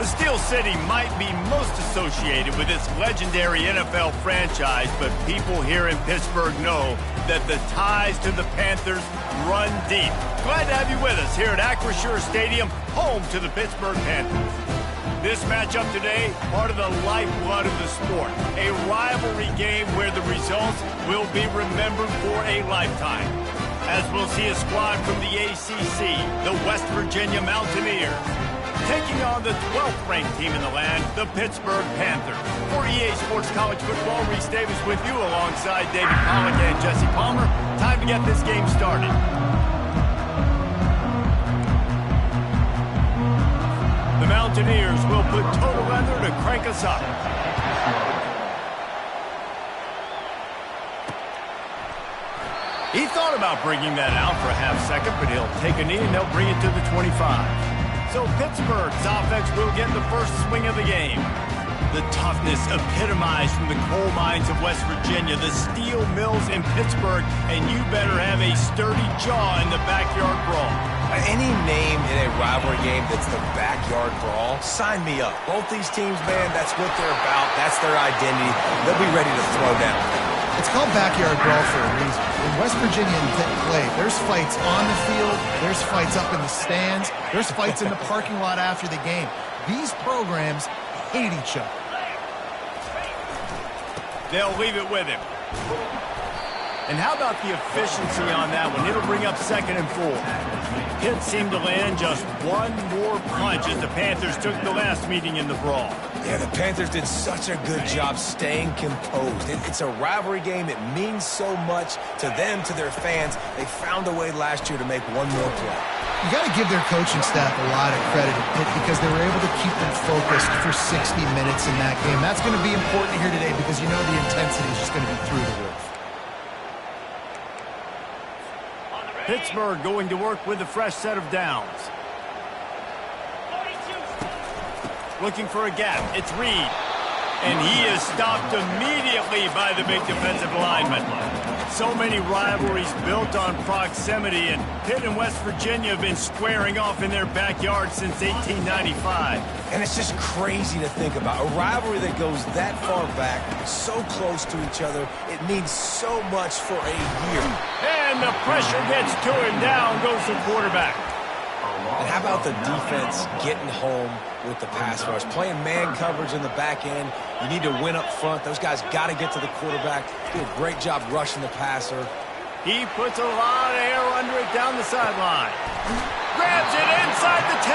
Steel City might be most associated with this legendary NFL franchise, but people here in Pittsburgh know that the ties to the Panthers run deep. Glad to have you with us here at Acrisure Stadium, home to the Pittsburgh Panthers. This matchup today, part of the lifeblood of the sport. A rivalry game where the results will be remembered for a lifetime. As we'll see a squad from the ACC, the West Virginia Mountaineers, taking on the 12th ranked team in the land, the Pittsburgh Panthers. For EA Sports College Football, Reese Davis with you alongside David Pollack and Jesse Palmer. Time to get this game started. The Mountaineers will put total leather to crank us up. He thought about bringing that out for a half second, but he'll take a knee and they'll bring it to the 25. So Pittsburgh's offense will get the first swing of the game. The toughness epitomized from the coal mines of West Virginia, the steel mills in Pittsburgh, and you better have a sturdy jaw in the backyard brawl. Any name in a rivalry game that's the backyard brawl, sign me up. Both these teams, man, that's what they're about. That's their identity. They'll be ready to throw down. It's called backyard brawl for a reason. When West Virginia and Pitt play, there's fights on the field, there's fights up in the stands, there's fights in the parking lot after the game. These programs hate each other. They'll leave it with him. And how about the efficiency on that one? It'll bring up 2nd and 4. Pitt seemed to land just one more punch as the Panthers took the last meeting in the brawl. Yeah, the Panthers did such a good job staying composed. It's a rivalry game. It means so much to them, to their fans. They found a way last year to make one more play. You got to give their coaching staff a lot of credit at Pitt because they were able to keep them focused for 60 minutes in that game. That's going to be important here today because you know the intensity is just going to be through the roof. Pittsburgh going to work with a fresh set of downs. Looking for a gap. It's Reed. And he is stopped immediately by the big defensive lineman. So many rivalries built on proximity, and Pitt and West Virginia have been squaring off in their backyard since 1895. And it's just crazy to think about. A rivalry that goes that far back, so close to each other, it means so much for a year. And the pressure gets to him. Down goes the quarterback. And how about the defense getting home with the pass rush? Playing man coverage in the back end. You need to win up front. Those guys got to get to the quarterback. Do a great job rushing the passer. He puts a lot of air under it down the sideline. Grabs it inside the 10.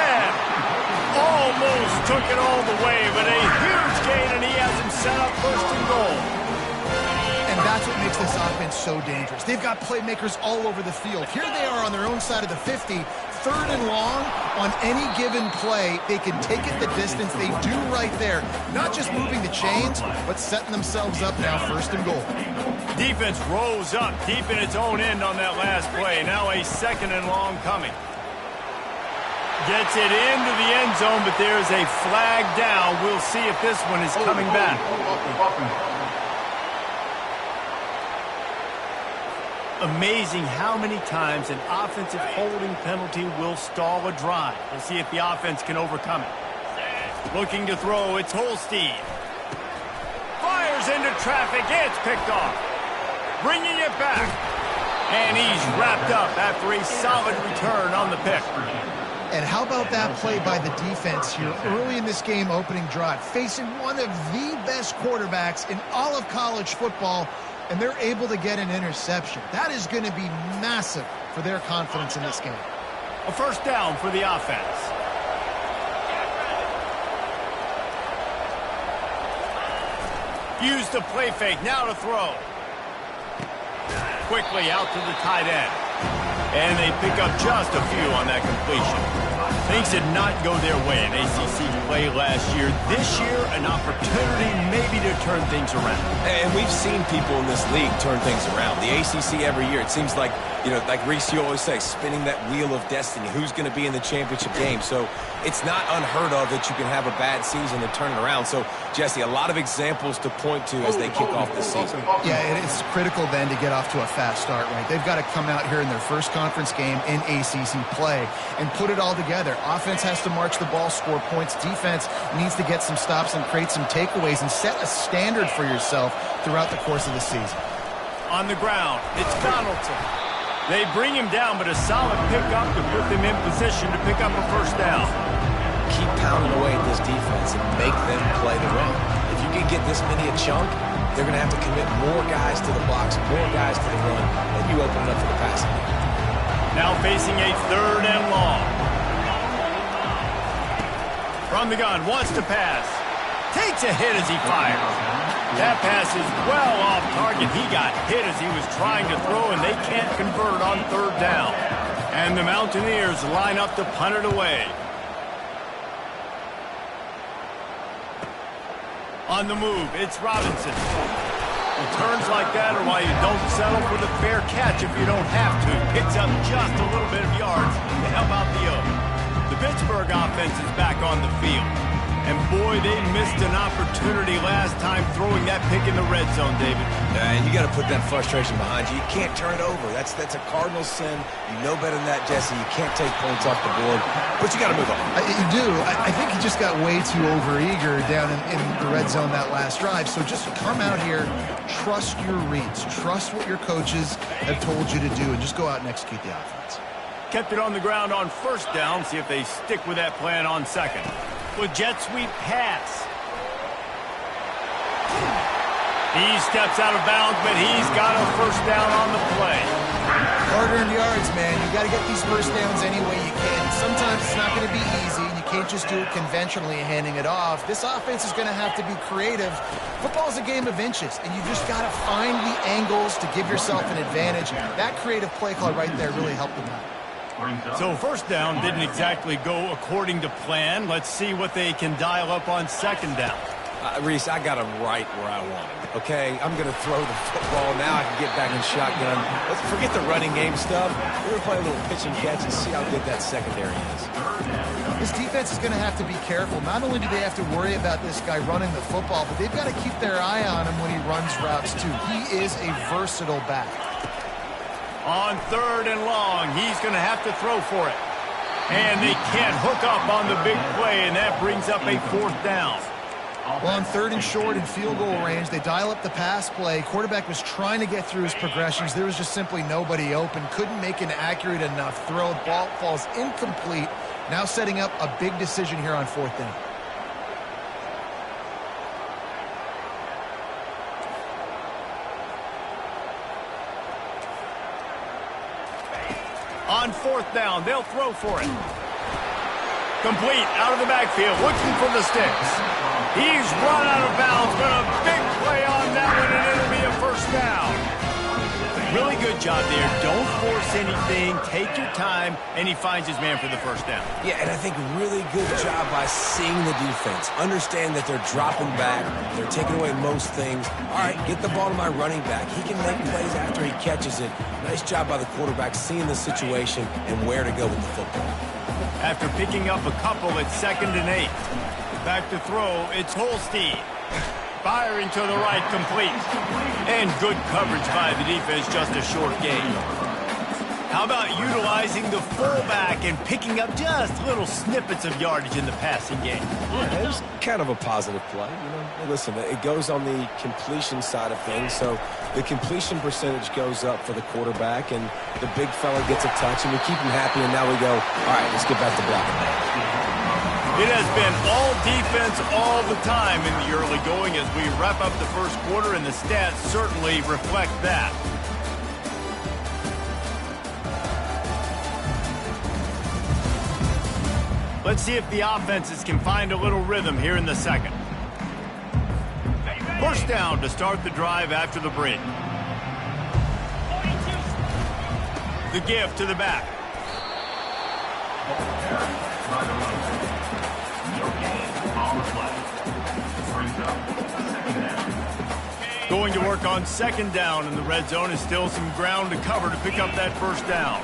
Almost took it all the way, but a huge gain, and he has him set up 1st and goal. And that's what makes this offense so dangerous. They've got playmakers all over the field. Here they are on their own side of the 50. 3rd and long on any given play. They can take it the distance. They do right there. Not just moving the chains, but setting themselves up now 1st and goal. Defense rose up deep in its own end on that last play. Now a 2nd and long coming. Gets it into the end zone, but there's a flag down. We'll see if this one is coming back. Amazing how many times an offensive holding penalty will stall a drive. We'll see if the offense can overcome it. Looking to throw, it's Holstein. Fires into traffic, it's picked off. Bringing it back. And he's wrapped up after a solid return on the pick. And how about that play by the defense here early in this game opening drive, facing one of the best quarterbacks in all of college football, and they're able to get an interception. That is going to be massive for their confidence in this game. A 1st down for the offense. Use the play fake, now to throw. Quickly out to the tight end. And they pick up just a few on that completion. Things did not go their way in ACC play last year. This year, an opportunity maybe to turn things around. And we've seen people in this league turn things around. The ACC every year, it seems like, you know, like Reese, you always say, spinning that wheel of destiny. Who's going to be in the championship game? So it's not unheard of that you can have a bad season and turn it around. So, Jesse, a lot of examples to point to as they kick off the season. Yeah, it's critical then to get off to a fast start, right? They've got to come out here in their first conference game in ACC play and put it all together. Offense has to march the ball, score points. Defense needs to get some stops and create some takeaways and set a standard for yourself throughout the course of the season. On the ground, it's Donaldson. They bring him down, but a solid pickup to put them in position to pick up a first down. Keep pounding away at this defense and make them play the run. If you can get this many a chunk, they're going to have to commit more guys to the box, more guys to the run, and you open it up for the passing game. Now facing a 3rd and long. From the gun, wants to pass. Takes a hit as he fires. That pass is well off target. He got hit as he was trying to throw, and they can't convert on 3rd down. And the Mountaineers line up to punt it away. On the move, it's Robinson. Returns like that are why you don't settle for the fair catch if you don't have to. Picks up just a little bit of yards to help out the Oaks. The Pittsburgh offense is back on the field. And boy, they missed an opportunity last time throwing that pick in the red zone, David. And you got to put that frustration behind you. You can't turn it over. That's a cardinal sin. You know better than that, Jesse. You can't take points off the board, but you got to move on. You do. I think he just got way too overeager down in the red zone that last drive. So just come out here, trust your reads, trust what your coaches have told you to do, and just go out and execute the offense. Kept it on the ground on 1st down. See if they stick with that plan on 2nd. With jet sweep pass. He steps out of bounds, but he's got a 1st down on the play. Hard-earned yards, man. You got to get these 1st downs any way you can. Sometimes it's not going to be easy, and you can't just do it conventionally handing it off. This offense is going to have to be creative. Football is a game of inches, and you just got to find the angles to give yourself an advantage. That creative play call right there really helped them out. So 1st down didn't exactly go according to plan. Let's see what they can dial up on 2nd down. Reese, I got him right where I want him, okay? I'm going to throw the football. Now I can get back in shotgun. Let's forget the running game stuff. We're going to play a little pitch and catch and see how good that secondary is. This defense is going to have to be careful. Not only do they have to worry about this guy running the football, but they've got to keep their eye on him when he runs routes, too. He is a versatile back. On 3rd and long, he's going to have to throw for it. And they can't hook up on the big play, and that brings up a 4th down. Well, on 3rd and short and field goal range, they dial up the pass play. Quarterback was trying to get through his progressions. There was just simply nobody open. Couldn't make an accurate enough throw. Ball falls incomplete. Now setting up a big decision here on 4th down. On 4th down, they'll throw for it. Complete, out of the backfield, looking for the sticks. He's run out of bounds, but a big play on that one, and it'll be a 1st down. Really good job there. Don't force anything. Take your time, and he finds his man for the 1st down. Yeah, and I think really good job by seeing the defense. Understand that they're dropping back. They're taking away most things. All right, get the ball to my running back. He can make plays after he catches it. Nice job by the quarterback seeing the situation and where to go with the football. After picking up a couple at 2nd and 8. Back to throw, it's Holstein. Firing to the right, complete. And good coverage by the defense, just a short gain. How about utilizing the fullback and picking up just little snippets of yardage in the passing game? Yeah, it was kind of a positive play. You know, listen, it goes on the completion side of things, so the completion percentage goes up for the quarterback, and the big fella gets a touch, and we keep him happy, and now we go, all right, let's get back to blocking. It has been all defense all the time in the early going as we wrap up the 1st quarter, and the stats certainly reflect that. Let's see if the offenses can find a little rhythm here in the 2nd. 1st down to start the drive after the break. The give to the back. Going to work on 2nd down in the red zone, is still some ground to cover to pick up that 1st down.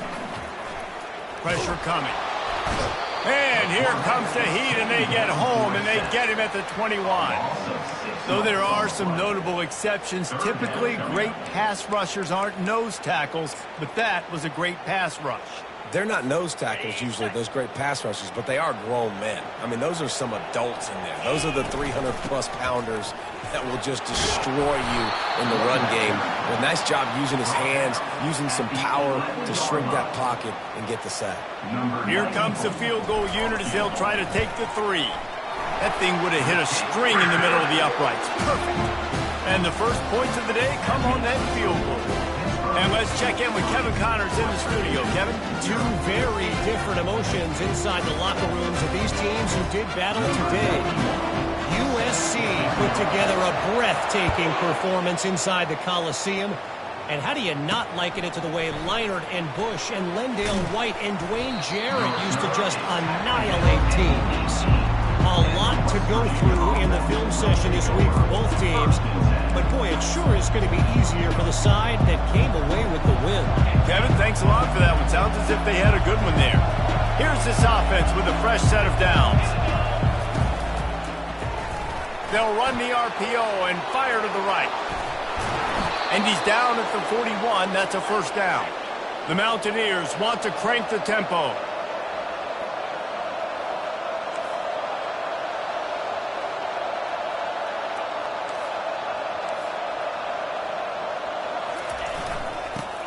Pressure coming. And here comes the heat, and they get home, and they get him at the 21. Though there are some notable exceptions, typically great pass rushers aren't nose tackles, but that was a great pass rush. They're not nose tackles usually, those great pass rushers, but they are grown men. I mean, those are some adults in there. Those are the 300-plus pounders that will just destroy you in the run game. A nice job using his hands, using some power to shrink that pocket and get the sack. Here comes the field goal unit as they'll try to take the 3. That thing would have hit a string in the middle of the uprights. Perfect. And the first points of the day come on that field goal. And let's check in with Kevin Connors in the studio. Kevin? Two very different emotions inside the locker rooms of these teams who did battle today. USC put together a breathtaking performance inside the Coliseum. And how do you not liken it to the way Leinart and Bush and Lendale White and Dwayne Jarrett used to just annihilate teams? A lot to go through in the film session this week for both teams. But, boy, it sure is going to be easier for the side that came away with the win. Kevin, thanks a lot for that one. Sounds as if they had a good one there. Here's this offense with a fresh set of downs. They'll run the RPO and fire to the right. And he's down at the 41. That's a first down. The Mountaineers want to crank the tempo.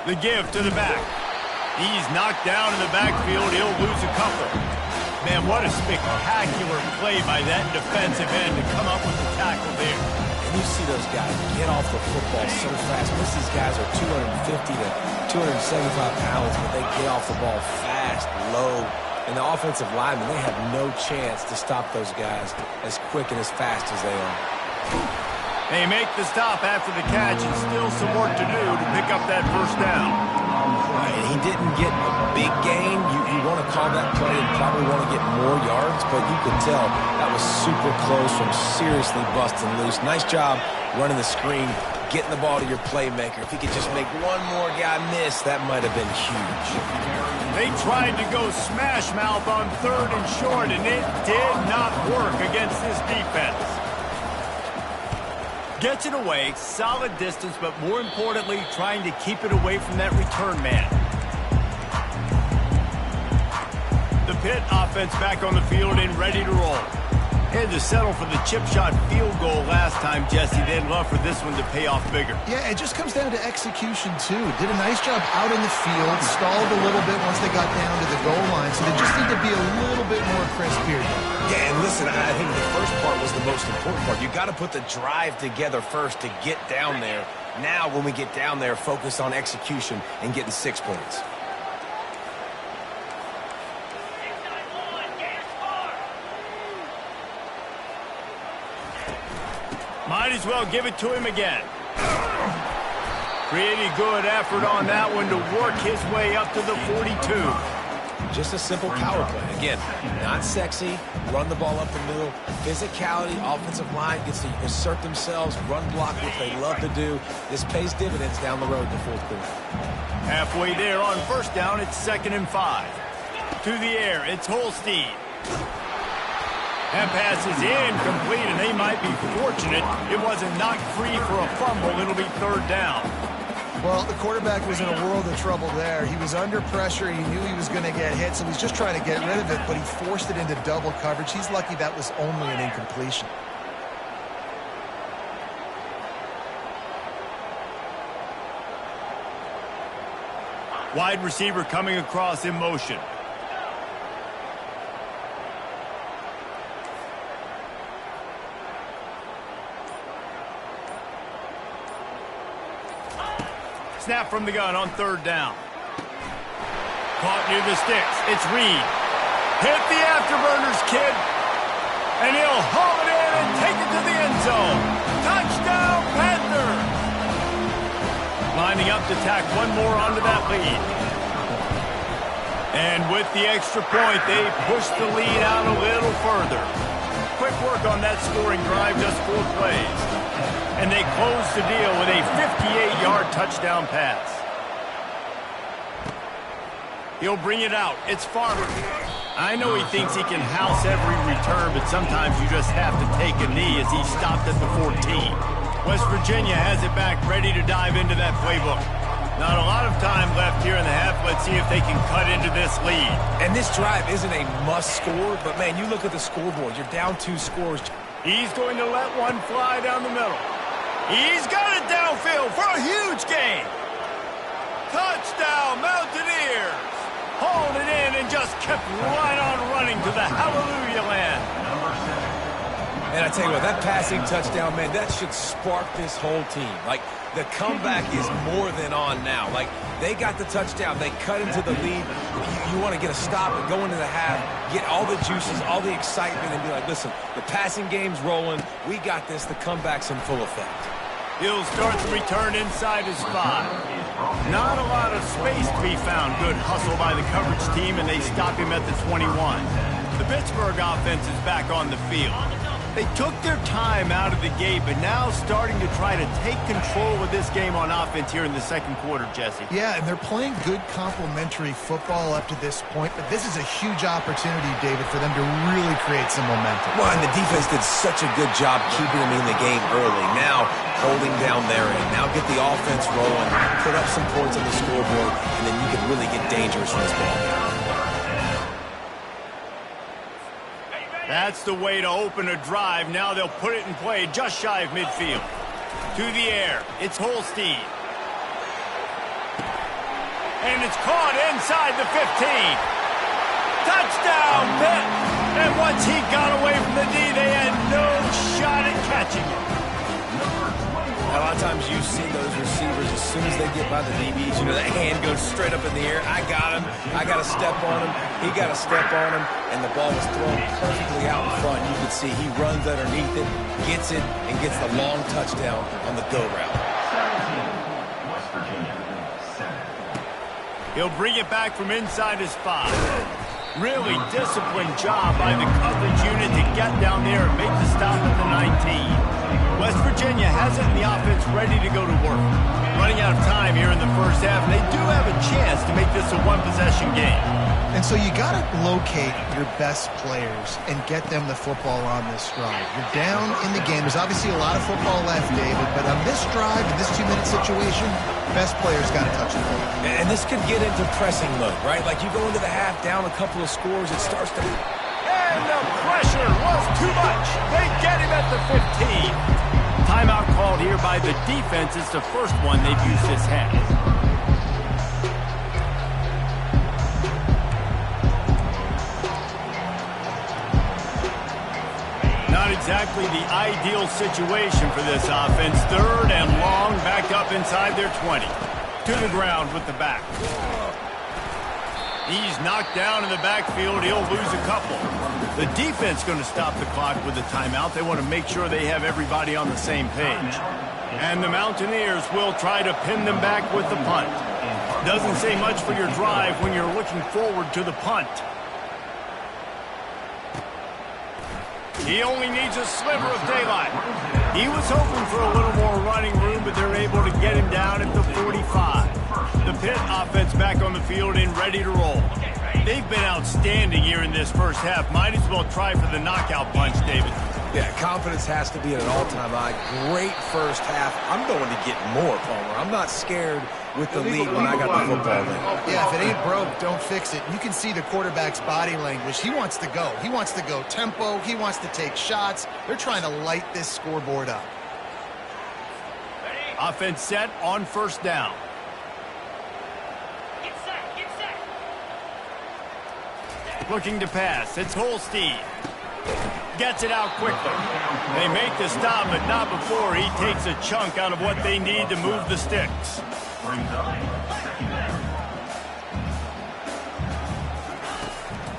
The give to the back. He's knocked down in the backfield. He'll lose a couple. Man, what a spectacular play by that defensive end to come up with the tackle there. And you see those guys get off the football so fast. Most of these guys are 250 to 275 pounds, but they get off the ball fast, low. And the offensive linemen, they have no chance to stop those guys as quick and as fast as they are. They make the stop after the catch, and still some work to do to pick up that first down. And he didn't get a big gain. You want to call that play and probably want to get more yards, but you could tell that was super close from seriously busting loose. Nice job running the screen, getting the ball to your playmaker. If he could just make one more guy miss, that might have been huge. They tried to go smash mouth on 3rd and short, and it did not work against this defense. Gets it away, solid distance, but more importantly, trying to keep it away from that return man. The Pitt offense back on the field and ready to roll. Had to settle for the chip shot field goal last time, Jesse. They'd love for this one to pay off bigger. Yeah, it just comes down to execution, too. Did a nice job out in the field, stalled a little bit once they got down to the goal line, so they just need to be a little bit more crisp here. Yeah, and listen, I think the first part was the most important part. You got to put the drive together first to get down there. Now, when we get down there, focus on execution and getting 6 points. Might as well give it to him again. Pretty good effort on that one to work his way up to the 42. Just a simple power play. Again, not sexy, run the ball up the middle. Physicality, offensive line gets to assert themselves, run block, which they love to do. This pays dividends down the road in the fourth quarter. Halfway there on first down, it's 2nd and 5. To the air, it's Holstein. That pass is incomplete, and they might be fortunate it wasn't knocked free for a fumble. It'll be 3rd down. Well, the quarterback was in a world of trouble there. He was under pressure. He knew he was going to get hit, so he's just trying to get rid of it, but he forced it into double coverage. He's lucky that was only an incompletion. Wide receiver coming across in motion. Snap from the gun on 3rd down. Caught near the sticks. It's Reed. Hit the afterburners, kid. And he'll haul it in and take it to the end zone. Touchdown, Panther. Lining up to tack one more onto that lead. And with the extra point, they push the lead out a little further. Quick work on that scoring drive, just 4 plays. And they close the deal with a 58-yard touchdown pass. He'll bring it out. It's Farmer. I know he thinks he can house every return, but sometimes you just have to take a knee as he stopped at the 14. West Virginia has it back, ready to dive into that playbook. Not a lot of time left here in the half. Let's see if they can cut into this lead. And this drive isn't a must score, but man, you look at the scoreboard. You're down 2 scores. He's going to let one fly down the middle. He's got it downfield for a huge gain. Touchdown, Mountaineers. Hauled it in and just kept right on running to the hallelujah land. And I tell you what, that passing touchdown, man, that should spark this whole team. Like, the comeback is more than on now. Like, they got the touchdown. They cut into the lead. You want to get a stop and go into the half, get all the juices, all the excitement, and be like, listen, the passing game's rolling. We got this. The comeback's in full effect. He'll start the return inside his 5. Not a lot of space to be found. Good hustle by the coverage team, and they stop him at the 21. The Pittsburgh offense is back on the field. They took their time out of the gate, but now starting to try to take control of this game on offense here in the second quarter, Jesse. Yeah, and they're playing good complementary football up to this point, but this is a huge opportunity, David, for them to really create some momentum. Well, and the defense did such a good job keeping them in the game early. Now, holding down their end. Now get the offense rolling, put up some points on the scoreboard, and then you can really get dangerous from this ball game. That's the way to open a drive. Now they'll put it in play just shy of midfield. To the air. It's Holstein. And it's caught inside the 15. Touchdown, Pitt. And once he got away from the D, they had no shot at catching it. A lot of times you've seen those receivers, as soon as they get by the DBs, you know, that hand goes straight up in the air. I got him. I got to step on him. He got to step on him. And the ball was thrown perfectly out in front. You can see he runs underneath it, gets it, and gets the long touchdown on the go route. He'll bring it back from inside his 5. Really disciplined job by the coverage unit to get down there and make the stop at the 19. West Virginia has it in the offense ready to go to work. Running out of time here in the first half, and they do have a chance to make this a one-possession game. And so you got to locate your best players and get them the football on this drive. You're down in the game. There's obviously a lot of football left, David, but on this drive, in this 2-minute situation, best players got to touch the ball. And this could get into pressing mode, right? Like you go into the half down a couple of scores, it starts to... And the pressure was too much. They get him at the 15. Timeout called here by the defense. It's the first one they've used this half. Not exactly the ideal situation for this offense. 3rd and long, backed up inside their 20. To the ground with the back. He's knocked down in the backfield. He'll lose a couple. The defense going to stop the clock with a timeout. They want to make sure they have everybody on the same page. And the Mountaineers will try to pin them back with the punt. Doesn't say much for your drive when you're looking forward to the punt. He only needs a sliver of daylight. He was hoping for a little more running room, but they're able to get him down at the 45. The Pitt offense back on the field and ready to roll. They've been outstanding here in this first half. Might as well try for the knockout punch, David. Yeah, confidence has to be at an all-time high. Great first half. I'm going to get more, Palmer. I'm not scared with the lead when I got the football in. Yeah, if it ain't broke, don't fix it. You can see the quarterback's body language. He wants to go. He wants to go tempo. He wants to take shots. They're trying to light this scoreboard up. Offense set on first down. Looking to pass. It's Holstein. Gets it out quickly. They make the stop, but not before he takes a chunk out of what they need to move the sticks.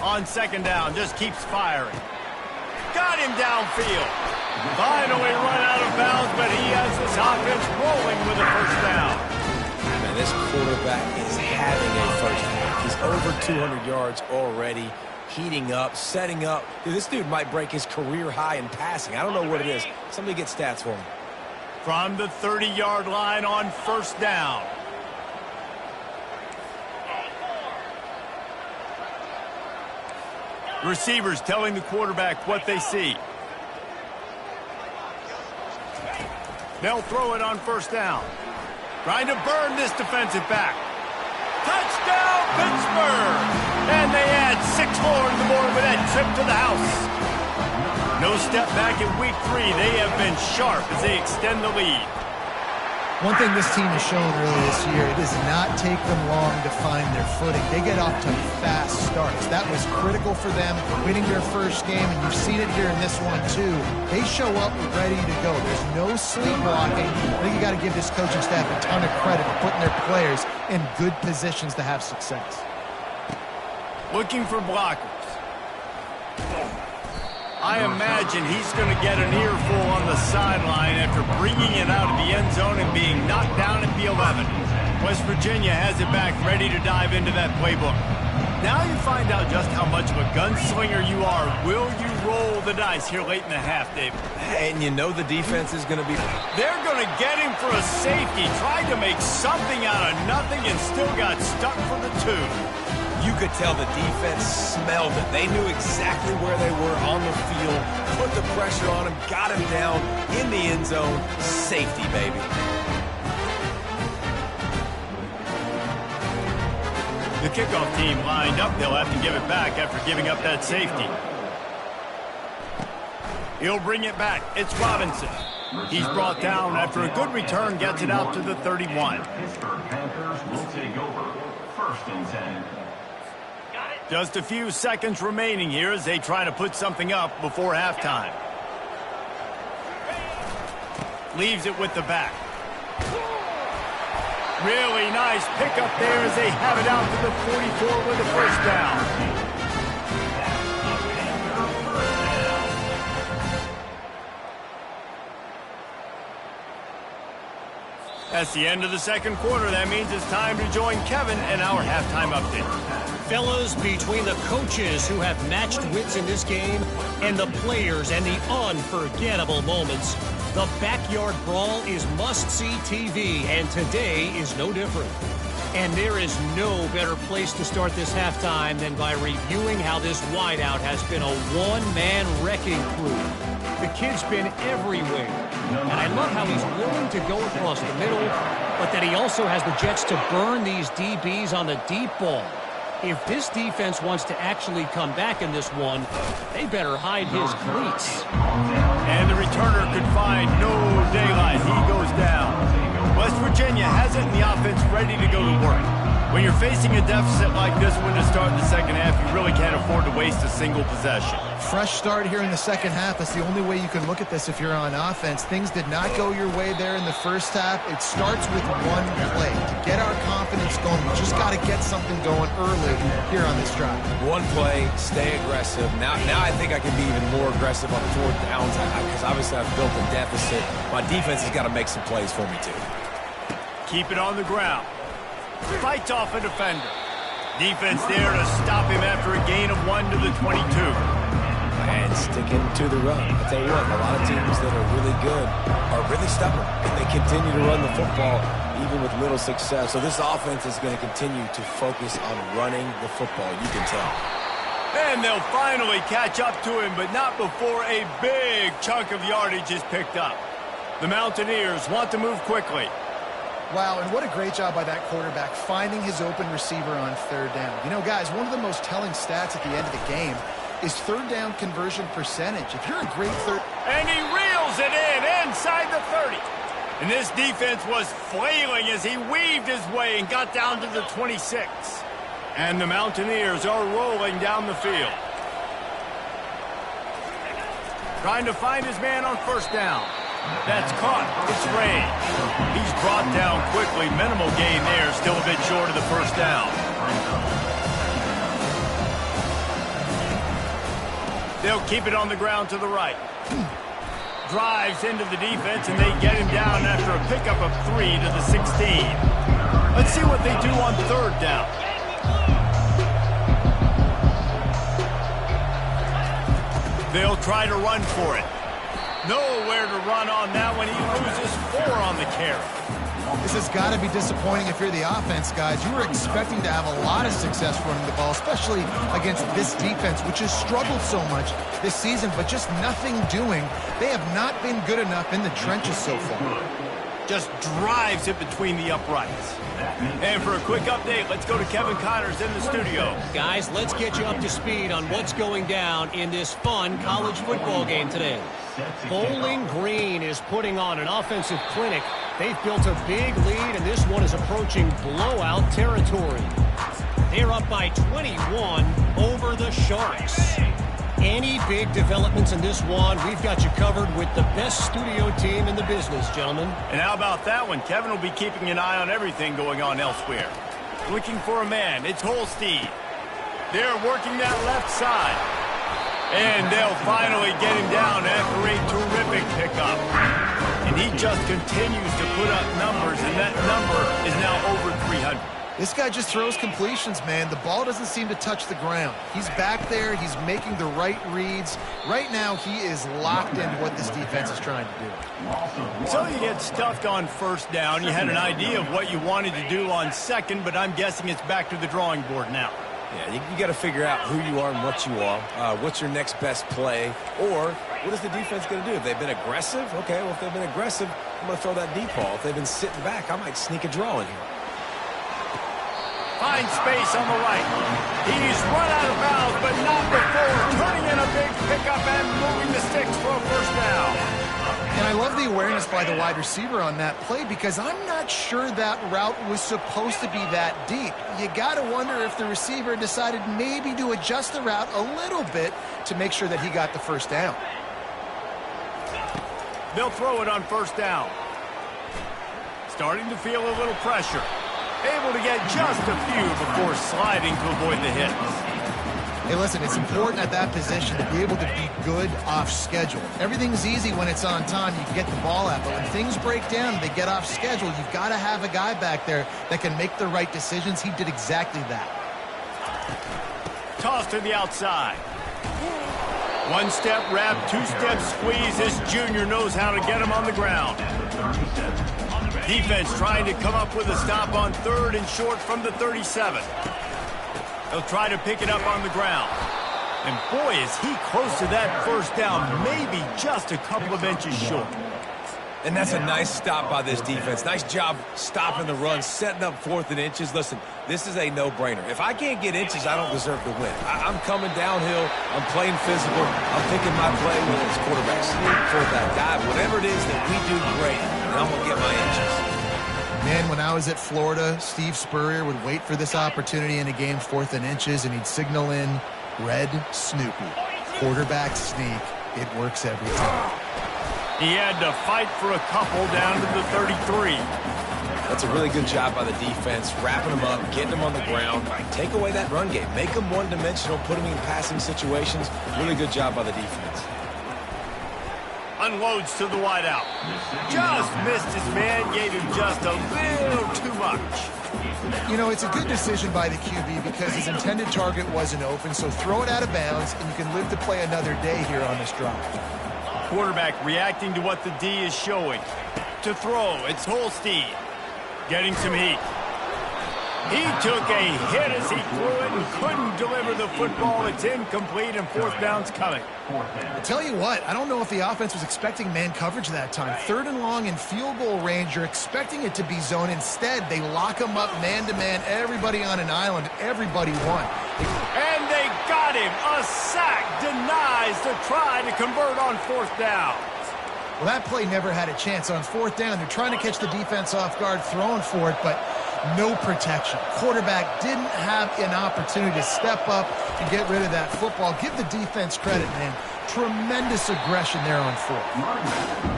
On second down, just keeps firing. Got him downfield. Finally run out of bounds, but he has this offense rolling with a first down. Man, this quarterback is having a first half. He's over 200 yards already, heating up, setting up. Dude, this dude might break his career high in passing. I don't know what it is. Somebody get stats for him. From the 30-yard line on first down. Receivers telling the quarterback what they see. They'll throw it on first down. Trying to burn this defensive back. Touchdown, Pittsburgh! And they add 6 more to the board with that trip to the house. No step back in week 3. They have been sharp as they extend the lead. One thing this team has shown early this year, it does not take them long to find their footing. They get off to fast starts. That was critical for them winning their first game, and you've seen it here in this one too. They show up ready to go. There's no sleepwalking. I think you got to give this coaching staff a ton of credit for putting their players in good positions to have success. Looking for blockers. I imagine he's going to get an earful on the sideline after bringing it out of the end zone and being knocked down at the 11. West Virginia has it back, ready to dive into that playbook. Now you find out just how much of a gunslinger you are. Will you roll the dice here late in the half, David? And you know the defense is going to be... They're going to get him for a safety. Tried to make something out of nothing and still got stuck for the 2. You could tell the defense smelled it. They knew exactly where they were on the field, put the pressure on him, got him down in the end zone. Safety, baby. The kickoff team lined up. They'll have to give it back after giving up that safety. He'll bring it back. It's Robinson. He's brought down after a good return, gets it out to the 31. Pittsburgh Panthers will take over. 1st and 10. Just a few seconds remaining here as they try to put something up before halftime. Leaves it with the back. Really nice pickup there as they have it out to the 44 with a first down. That's the end of the second quarter. That means it's time to join Kevin and our halftime update. Fellas, between the coaches who have matched wits in this game and the players and the unforgettable moments, the backyard brawl is must-see TV, and today is no different. And there is no better place to start this halftime than by reviewing how this wideout has been a one-man wrecking crew. The kid's been everywhere, and I love how he's willing to go across the middle, but that he also has the jets to burn these DBs on the deep ball. If this defense wants to actually come back in this one, they better hide his cleats. And the returner could find no daylight. He goes down. West Virginia has it in the offense ready to go to work. When you're facing a deficit like this one to start the second half, you really can't afford to waste a single possession. Fresh start here in the second half. That's the only way you can look at this if you're on offense. Things did not go your way there in the first half. It starts with one play. To get our confidence going, we just got to get something going early here on this drive. One play, stay aggressive. Now I think I can be even more aggressive on 4th downs because obviously I've built a deficit. My defense has got to make some plays for me too. Keep it on the ground. Fights off a defender. Defense there to stop him after a gain of 1 to the 22. And sticking to the run. I tell you what, a lot of teams that are really good are really stubborn, and they continue to run the football even with little success. So this offense is going to continue to focus on running the football. You can tell. And they'll finally catch up to him, but not before a big chunk of yardage is picked up. The Mountaineers want to move quickly. Wow, and what a great job by that quarterback finding his open receiver on 3rd down. You know, guys, one of the most telling stats at the end of the game is 3rd down conversion percentage. If you're a great And he reels it in inside the 30. And this defense was flailing as he weaved his way and got down to the 26. And the Mountaineers are rolling down the field. Trying to find his man on 1st down. That's caught. It's Ray. He's brought down quickly. Minimal gain there. Still a bit short of the 1st down. They'll keep it on the ground to the right. Drives into the defense, and they get him down after a pickup of 3 to the 16. Let's see what they do on 3rd down. They'll try to run for it. Nowhere to run on that one. He loses 4 on the carry. This has got to be disappointing if you're the offense, guys. You were expecting to have a lot of success running the ball, especially against this defense, which has struggled so much this season, but just nothing doing. They have not been good enough in the trenches so far. Just drives it between the uprights. And for a quick update, let's go to Kevin Connors in the studio. Guys, let's get you up to speed on what's going down in this fun college football game today. Bowling Green is putting on an offensive clinic. They've built a big lead, and this one is approaching blowout territory. They're up by 21 over the Sharks. Any big developments in this one, we've got you covered with the best studio team in the business, gentlemen. And how about that one? Kevin will be keeping an eye on everything going on elsewhere. Looking for a man. It's Holstein. They're working that left side. And they'll finally get him down after a terrific pickup. And he just continues to put up numbers, and that number is now over 300. This guy just throws completions, man. The ball doesn't seem to touch the ground. He's back there. He's making the right reads. Right now, he is locked into what this defense is trying to do. So you get stuffed on first down. You had an idea of what you wanted to do on second, but I'm guessing it's back to the drawing board now. Yeah, you got to figure out who you are and what you are. What's your next best play? Or what is the defense going to do? If they've been aggressive, okay, well, if they've been aggressive, I'm going to throw that deep ball. If they've been sitting back, I might sneak a draw in here. Finds space on the right. He's run out of bounds, but not before turning in a big pickup and moving the sticks for a first down. And I love the awareness by the wide receiver on that play because I'm not sure that route was supposed to be that deep. You got to wonder if the receiver decided maybe to adjust the route a little bit to make sure that he got the first down. They'll throw it on first down. Starting to feel a little pressure. Able to get just a few before sliding to avoid the hits. Hey, listen, it's important at that position to be able to be good off schedule. Everything's easy when it's on time. You can get the ball out. But when things break down and they get off schedule, you've got to have a guy back there that can make the right decisions. He did exactly that. Toss to the outside. One-step wrap, two-step squeeze. This junior knows how to get him on the ground. Defense trying to come up with a stop on third and short from the 37. They'll try to pick it up on the ground. And boy, is he close to that first down, maybe just a couple of inches short. And that's a nice stop by this defense. Nice job stopping the run, setting up fourth and inches. Listen, this is a no-brainer. If I can't get inches, I don't deserve to win. I'm coming downhill. I'm playing physical. I'm picking my play, whether it's quarterback sneak, quarterback dive, whatever it is that we do great, and I'm going to get my inches. Man, when I was at Florida, Steve Spurrier would wait for this opportunity in a game, fourth and inches, and he'd signal in red Snoopy. Quarterback sneak. It works every time. He had to fight for a couple down to the 33. That's a really good job by the defense, wrapping them up, getting them on the ground. Take away that run game. Make them one-dimensional, put them in passing situations. Really good job by the defense. Unloads to the wideout. Just missed his man, gave him just a little too much. You know, it's a good decision by the QB because his intended target wasn't open, so throw it out of bounds, and you can live to play another day here on this drive. Quarterback reacting to what the D is showing. To throw, it's Holstein. Getting some heat. He took a hit as he threw it and couldn't deliver the football. It's incomplete and fourth down's coming. I tell you what, I don't know if the offense was expecting man coverage that time. Third and long in field goal range, you're expecting it to be zone. Instead, they lock them up man-to-man, everybody on an island, everybody won. And they got him. A sack denies to try to convert on fourth down. Well, that play never had a chance. On fourth down, they're trying to catch the defense off guard, throwing for it, but no protection. Quarterback didn't have an opportunity to step up and get rid of that football. Give the defense credit, man. Tremendous aggression there on fourth.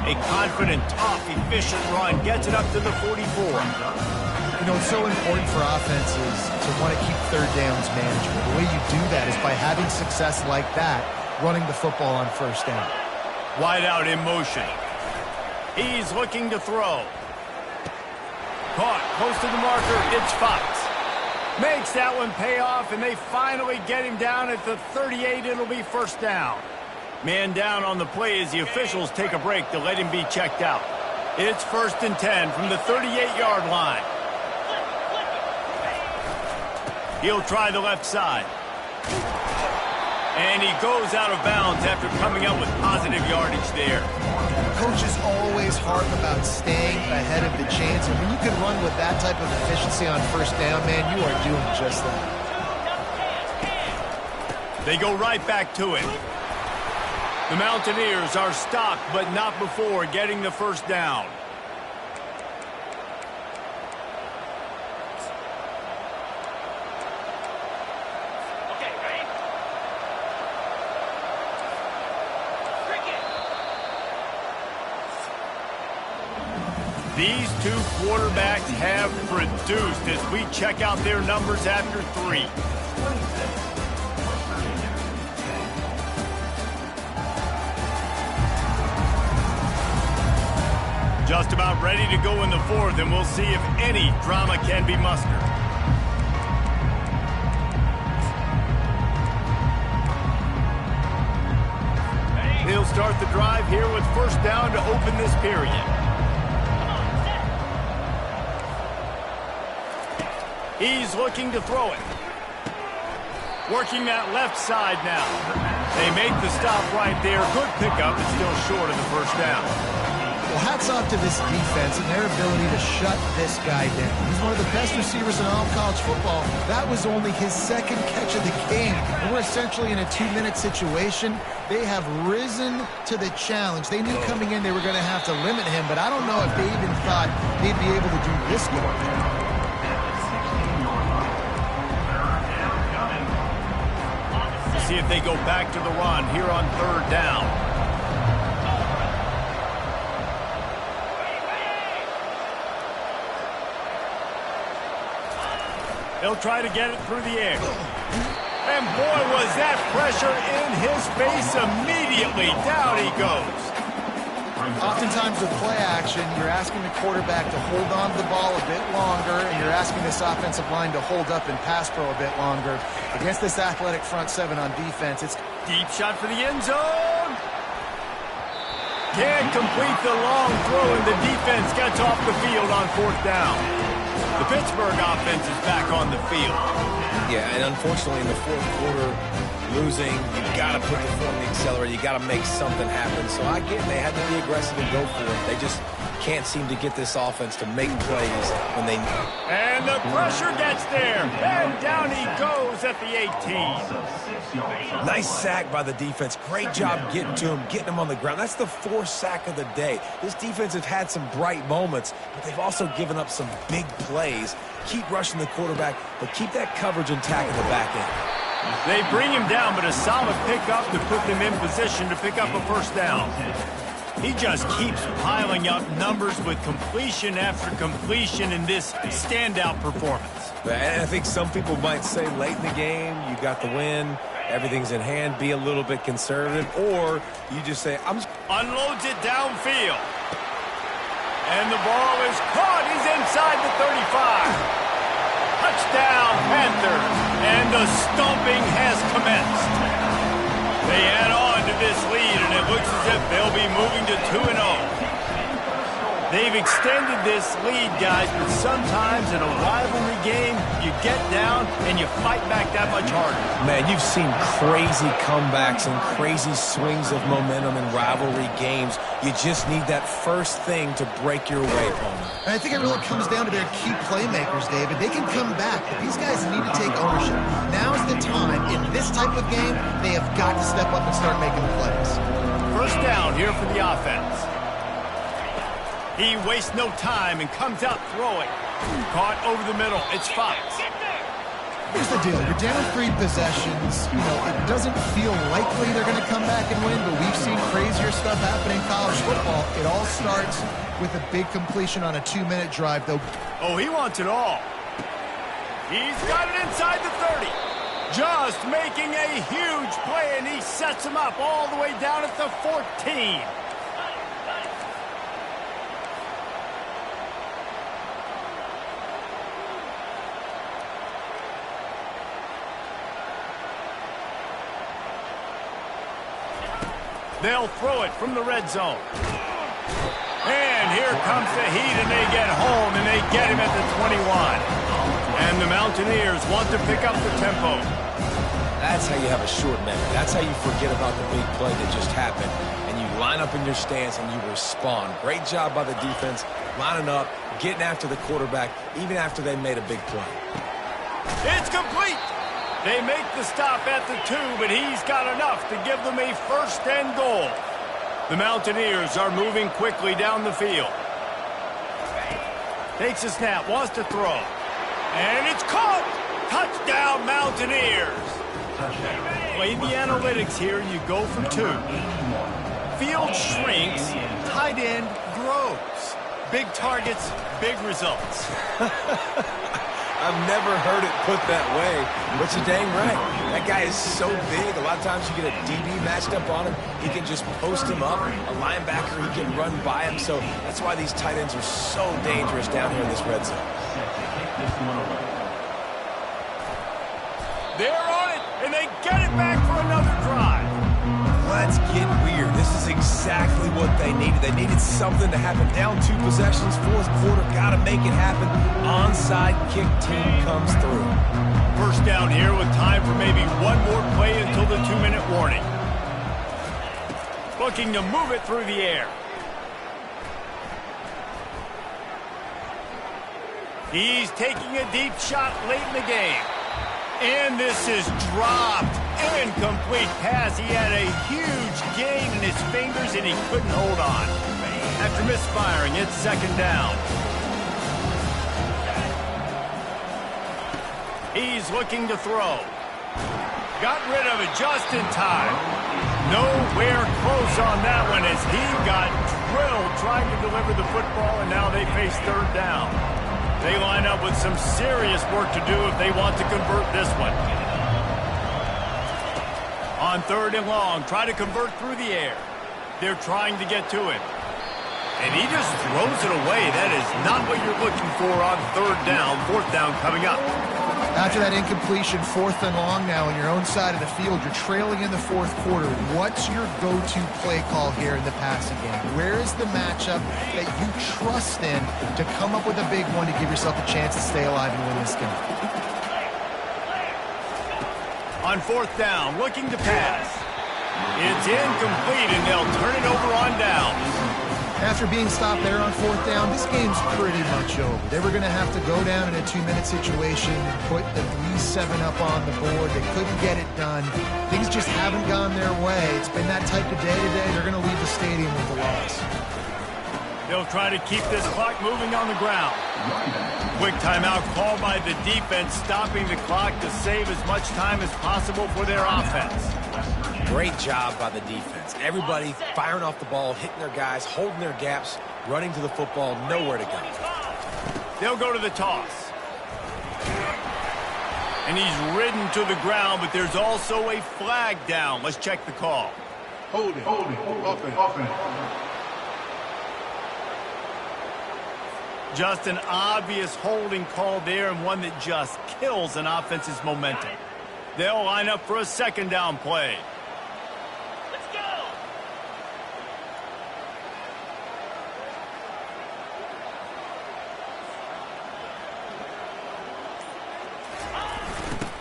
A confident, tough, efficient run gets it up to the 44. You know, it's so important for offenses to want to keep third downs manageable. The way you do that is by having success like that, running the football on first down. Wide out in motion. He's looking to throw. Caught, close to the marker, it's Fox. Makes that one pay off, and they finally get him down at the 38. It'll be first down. Man down on the play as the officials take a break to let him be checked out. It's first and 10 from the 38-yard line. He'll try the left side. And he goes out of bounds after coming up with positive yardage there. Coaches always harp about staying ahead of the chains, and when you can run with that type of efficiency on first down, man, you are doing just that. They go right back to it. The Mountaineers are stopped, but not before getting the first down. These two quarterbacks have produced as we check out their numbers after 3. Just about ready to go in the 4th, and we'll see if any drama can be mustered. He'll start the drive here with first down to open this period. He's looking to throw it. Working that left side now. They make the stop right there. Good pickup, but still short of the first down. Well, hats off to this defense and their ability to shut this guy down. He's one of the best receivers in all of college football. That was only his second catch of the game. And we're essentially in a 2-minute situation. They have risen to the challenge. They knew coming in they were going to have to limit him, but I don't know if they even thought they'd be able to do this good. See if they go back to the run here on third down. They'll try to get it through the air. And boy, was that pressure in his face immediately. Down he goes. Oftentimes with play action, you're asking the quarterback to hold on to the ball a bit longer, and you're asking this offensive line to hold up and pass pro a bit longer. Against this athletic front 7 on defense, it's Deep shot for the end zone. Can't complete the long throw, and the defense gets off the field on 4th down. The Pittsburgh offense is back on the field. Yeah, and unfortunately in the 4th quarter, losing, you got to put the foot on the accelerator. You got to make something happen. So I get they had to be aggressive and go for it. They just can't seem to get this offense to make plays when they need. And the pressure gets there. And down he goes at the 18. Nice sack by the defense. Great job getting to him, getting him on the ground. That's the 4th sack of the day. This defense has had some bright moments, but they've also given up some big plays. Keep rushing the quarterback, but keep that coverage intact in the back end. They bring him down, but a solid pickup to put them in position to pick up a first down. He just keeps piling up numbers with completion after completion in this standout performance. And I think some people might say late in the game, you got the win, everything's in hand, be a little bit conservative, or you just say, unloads it downfield. And the ball is caught. He's inside the 35. Touchdown, Panthers. And the stomping has commenced. They add on to this lead, and it looks as if they'll be moving to 2-0. They've extended this lead, guys, but sometimes in a rivalry game, you get down and you fight back that much harder. Man, you've seen crazy comebacks and crazy swings of momentum in rivalry games. You just need that first thing to break your way, opponent. And I think it really comes down to their key playmakers, David. They can come back, but these guys need to take ownership. Now's the time. In this type of game, they have got to step up and start making the plays. First down here for the offense. He wastes no time and comes out throwing. Caught over the middle. It's Fox. Here's the deal. You're down 3 possessions. You know, it doesn't feel likely they're going to come back and win, but we've seen crazier stuff happen in college football. It all starts with a big completion on a 2-minute drive, though. Oh, he wants it all. He's got it inside the 30. Just making a huge play, and he sets him up all the way down at the 14. They'll throw it from the red zone. And here comes the heat, and they get home, and they get him at the 21. And the Mountaineers want to pick up the tempo. That's how you have a short memory. That's how you forget about the big play that just happened, and you line up in your stance and you respond. Great job by the defense, lining up, getting after the quarterback, even after they made a big play. It's complete. They make the stop at the 2, but he's got enough to give them a first and goal. The Mountaineers are moving quickly down the field. Takes a snap, wants to throw. And it's caught! Touchdown, Mountaineers! Play the analytics here, you go for 2. Field shrinks, tight end grows. Big targets, big results. I've never heard it put that way, but you're dang right. That guy is so big. A lot of times you get a DB matched up on him. He can just post him up. A linebacker, he can run by him. So that's why these tight ends are so dangerous down here in this red zone. They're on it, and they get it back for another drive. Let's get weird. This is exactly what they needed. They needed something to happen. Down 2 possessions, fourth quarter, got to make it happen. Onside kick team comes through. First down here with time for maybe one more play until the 2-minute warning. Looking to move it through the air. He's taking a deep shot late in the game. And this is dropped. Incomplete pass. He had a huge gain in his fingers, and he couldn't hold on. After misfiring, it's second down. He's looking to throw. Got rid of it just in time. Nowhere close on that one as he got drilled trying to deliver the football, and now they face third down. They line up with some serious work to do if they want to convert this one. On third and long, try to convert through the air. They're trying to get to it. And he just throws it away. That is not what you're looking for on third down. Fourth down coming up. After that incompletion, 4th and long now on your own side of the field, you're trailing in the 4th quarter. What's your go-to play call here in the passing game? Where is the matchup that you trust in to come up with a big one to give yourself a chance to stay alive and win this game? On 4th down, looking to pass. It's incomplete, and they'll turn it over on down. After being stopped there on 4th down, this game's pretty much over. They were going to have to go down in a 2-minute situation and put at least 7 up on the board. They couldn't get it done. Things just haven't gone their way. It's been that type of day today. They're going to leave the stadium with the loss. They'll try to keep this clock moving on the ground. Quick timeout called by the defense, stopping the clock to save as much time as possible for their offense. Great job by the defense. Everybody firing off the ball, hitting their guys, holding their gaps, running to the football, nowhere to go. They'll go to the toss. And he's ridden to the ground, but there's also a flag down. Let's check the call. Hold it, offense. Just an obvious holding call there, and one that just kills an offense's momentum. They'll line up for a second down play. Let's go!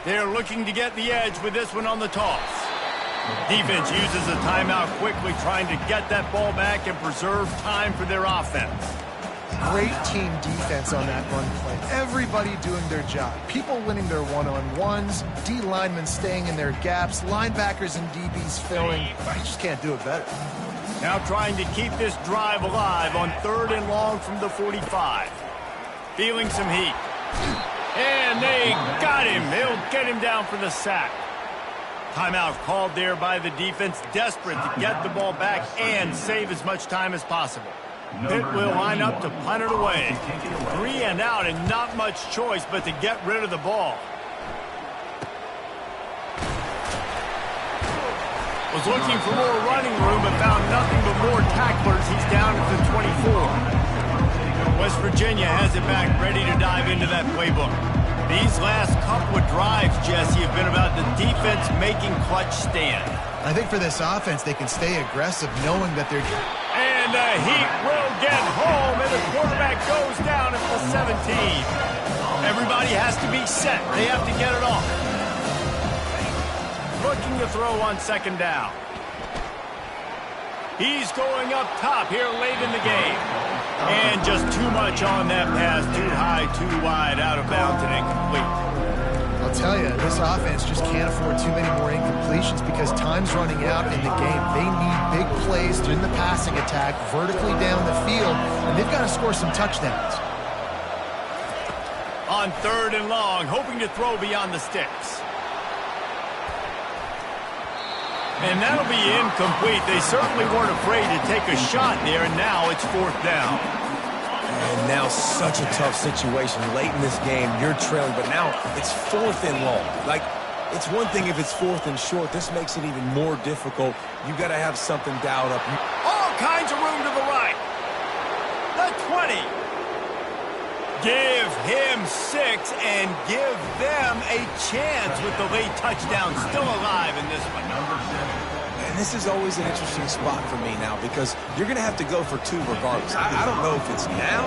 They're looking to get the edge with this one on the toss. Defense uses a timeout quickly, trying to get that ball back and preserve time for their offense. Great team defense on that run play. Everybody doing their job. People winning their one-on-ones, D linemen staying in their gaps, linebackers and DBs filling. You just can't do it better. Now trying to keep this drive alive on third and long from the 45. Feeling some heat. And they got him. They'll get him down for the sack. Timeout called there by the defense, desperate to get the ball back and save as much time as possible. Pitt will line up to punt it away. 3 and out, and not much choice but to get rid of the ball. Was looking for more running room but found nothing but more tacklers. He's down at the 24. West Virginia has it back, ready to dive into that playbook. These last couple of drives, Jesse, have been about the defense making clutch stand. I think for this offense, they can stay aggressive knowing that they're... And the Heat will get home, and the quarterback goes down at the 17. Everybody has to be set. They have to get it off. looking to throw on second down. He's going up top here late in the game. And just too much on that pass. Too high, too wide, out of bounds, and incomplete. I'll tell you, this offense just can't afford too many more incompletions because time's running out in the game. They need big plays in the passing attack, vertically down the field, and they've got to score some touchdowns. On third and long, hoping to throw beyond the sticks. And that'll be incomplete. They certainly weren't afraid to take a shot there, and now it's fourth down. And now such a tough situation. Late in this game, you're trailing, but now it's fourth and long. Like, it's one thing if it's fourth and short. This makes it even more difficult. You got to have something dialed up. All kinds of room to the right. The 20. Give him 6 and give them a chance with the late touchdown still alive in this one. And this is always an interesting spot for me now because you're going to have to go for 2 regardless. I don't know if it's now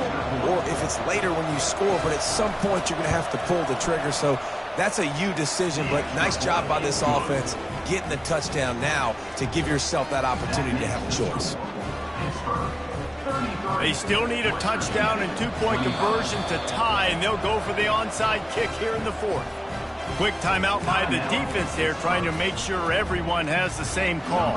or if it's later when you score, but at some point you're going to have to pull the trigger. So that's a you decision, but nice job by this offense getting the touchdown now to give yourself that opportunity to have a choice. They still need a touchdown and 2-point conversion to tie, and they'll go for the onside kick here in the fourth. Quick timeout by the defense there, trying to make sure everyone has the same call.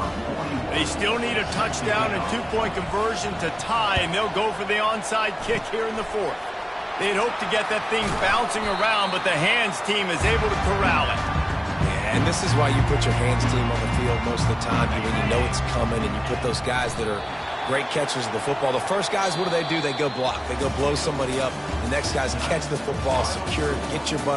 They still need a touchdown and 2-point conversion to tie, and they'll go for the onside kick here in the fourth. They'd hope to get that thing bouncing around, but the hands team is able to corral it. And this is why you put your hands team on the field most of the time when you know it's coming, and you put those guys that are great catchers of the football. The first guys, what do? They go block. They go blow somebody up. The next guys catch the football, secure it, get your butt